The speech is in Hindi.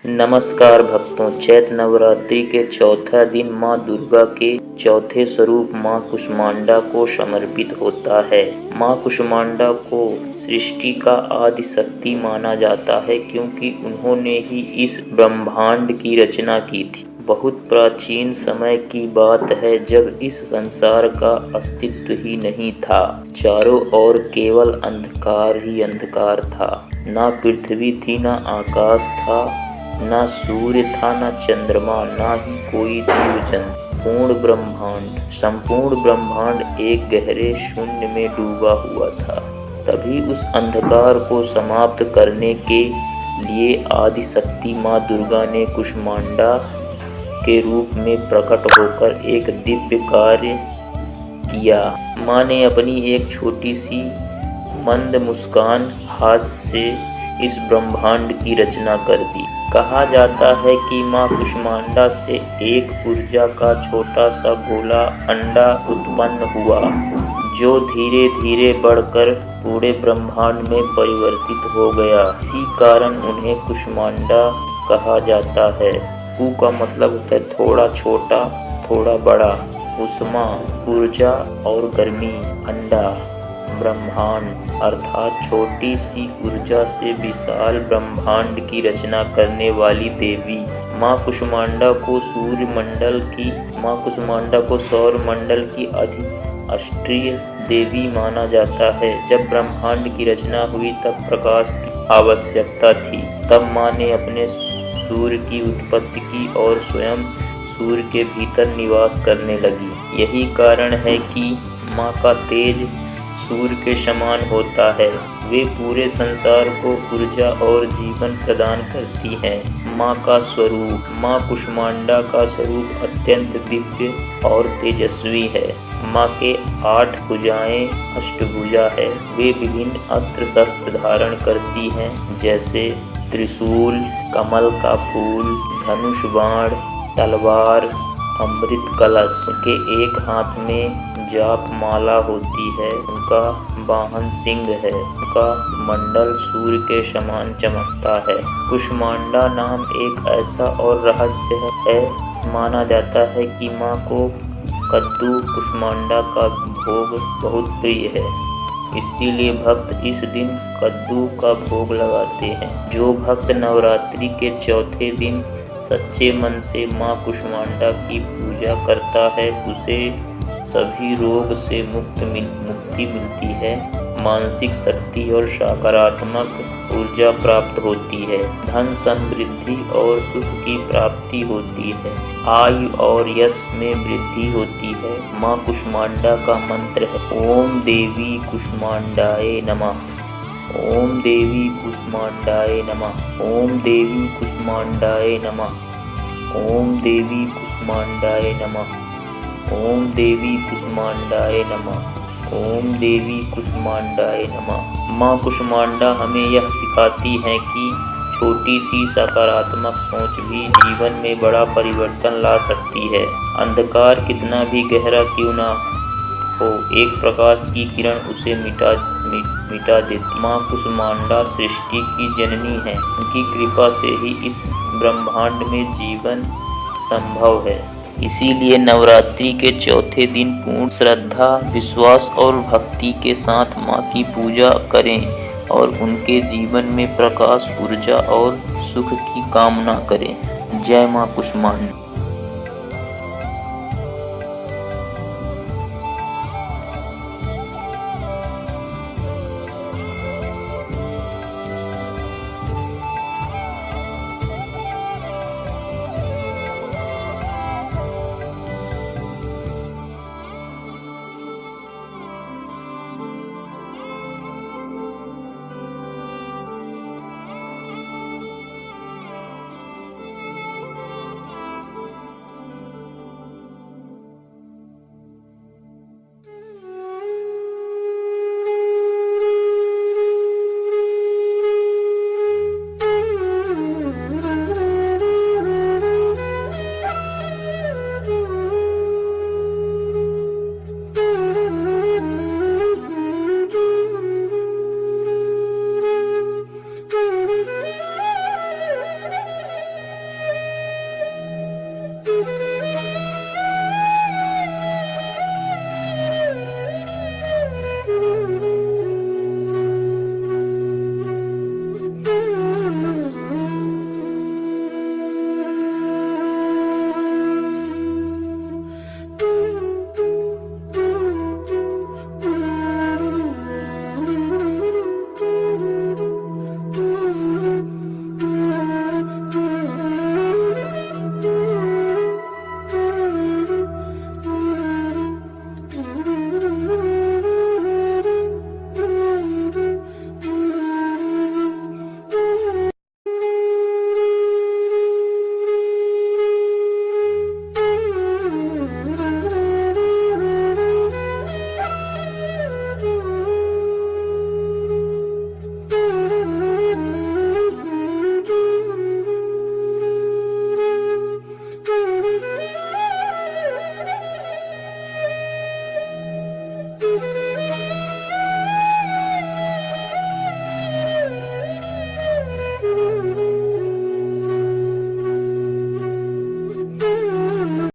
नमस्कार भक्तों, चैत्र नवरात्रि के चौथा दिन माँ दुर्गा के चौथे स्वरूप माँ कुष्मांडा को समर्पित होता है। माँ कुष्मांडा को सृष्टि का आदि शक्ति माना जाता है क्योंकि उन्होंने ही इस ब्रह्मांड की रचना की थी। बहुत प्राचीन समय की बात है जब इस संसार का अस्तित्व ही नहीं था। चारों ओर केवल अंधकार ही अंधकार था। ना पृथ्वी थी, ना आकाश था, ना सूर्य था, ना चंद्रमा, ना ही कोई जीव जंतु। संपूर्ण ब्रह्मांड एक गहरे शून्य में डूबा हुआ था। तभी उस अंधकार को समाप्त करने के लिए आदि शक्ति माँ दुर्गा ने कुष्मांडा के रूप में प्रकट होकर एक दिव्य कार्य किया। माँ ने अपनी एक छोटी सी मंद मुस्कान हास्य से इस ब्रह्मांड की रचना कर दी। कहा जाता है कि माँ कुष्मांडा से एक ऊर्जा का छोटा सा गोला अंडा उत्पन्न हुआ, जो धीरे धीरे बढ़कर पूरे ब्रह्मांड में परिवर्तित हो गया। इसी कारण उन्हें कुष्मांडा कहा जाता है। कु का मतलब होता है थोड़ा छोटा, थोड़ा बड़ा, उष्मा ऊर्जा और गर्मी, अंडा ब्रह्मांड अर्थात छोटी सी ऊर्जा से विशाल ब्रह्मांड की रचना करने वाली देवी। माँ कुष्मांडा को सौर मंडल की अधिष्ठात्री देवी माना जाता है। जब ब्रह्मांड की रचना हुई तब प्रकाश की आवश्यकता थी। तब माँ ने अपने सूर्य की उत्पत्ति की और स्वयं सूर्य के भीतर निवास करने लगी। यही कारण है कि माँ का तेज सूर्य के समान होता है। वे पूरे संसार को ऊर्जा और जीवन प्रदान करती हैं। माँ का स्वरूप, माँ कुष्मांडा का स्वरूप अत्यंत दिव्य और तेजस्वी है। माँ के 8 भुजाएं अष्टभुजा है। वे विभिन्न अस्त्र शस्त्र धारण करती हैं, जैसे त्रिशूल, कमल का फूल, धनुष बाण, तलवार, अमृत कलश। उनके एक हाथ में जाप माला होती है। उनका वाहन सिंह है। उनका मंडल सूर्य के समान चमकता है। कुष्मांडा नाम एक ऐसा और रहस्य है। माना जाता है कि माँ को कद्दू कुष्मांडा का भोग बहुत प्रिय है, इसीलिए भक्त इस दिन कद्दू का भोग लगाते हैं। जो भक्त नवरात्रि के चौथे दिन सच्चे मन से माँ कुष्मांडा की पूजा करता है, उसे सभी रोग से मुक्ति मिलती है, मानसिक शक्ति और सकारात्मक ऊर्जा प्राप्त होती है, धन समृद्धि और सुख की प्राप्ति होती है, आयु और यश में वृद्धि होती है। माँ कुष्मांडा का मंत्र है ओम देवी कुष्मांडाय नमः, ओम देवी कुष्मांडाय नमः, ओम देवी कुष्मांडाय नमः, ओम देवी कुष्मांडाय नमः, ओम देवी कुष्मांडाय नमः, ओम देवी कुष्मांडाय नमः। माँ कुष्मांडा हमें यह सिखाती है कि छोटी सी सकारात्मक सोच भी जीवन में बड़ा परिवर्तन ला सकती है। अंधकार कितना भी गहरा क्यों ना हो, एक प्रकाश की किरण उसे मिटा देती। माँ कुष्मांडा सृष्टि की जननी है। उनकी कृपा से ही इस ब्रह्मांड में जीवन संभव है। इसीलिए नवरात्रि के चौथे दिन पूर्ण श्रद्धा, विश्वास और भक्ति के साथ माँ की पूजा करें और उनके जीवन में प्रकाश, ऊर्जा और सुख की कामना करें। जय माँ कुष्मांडा।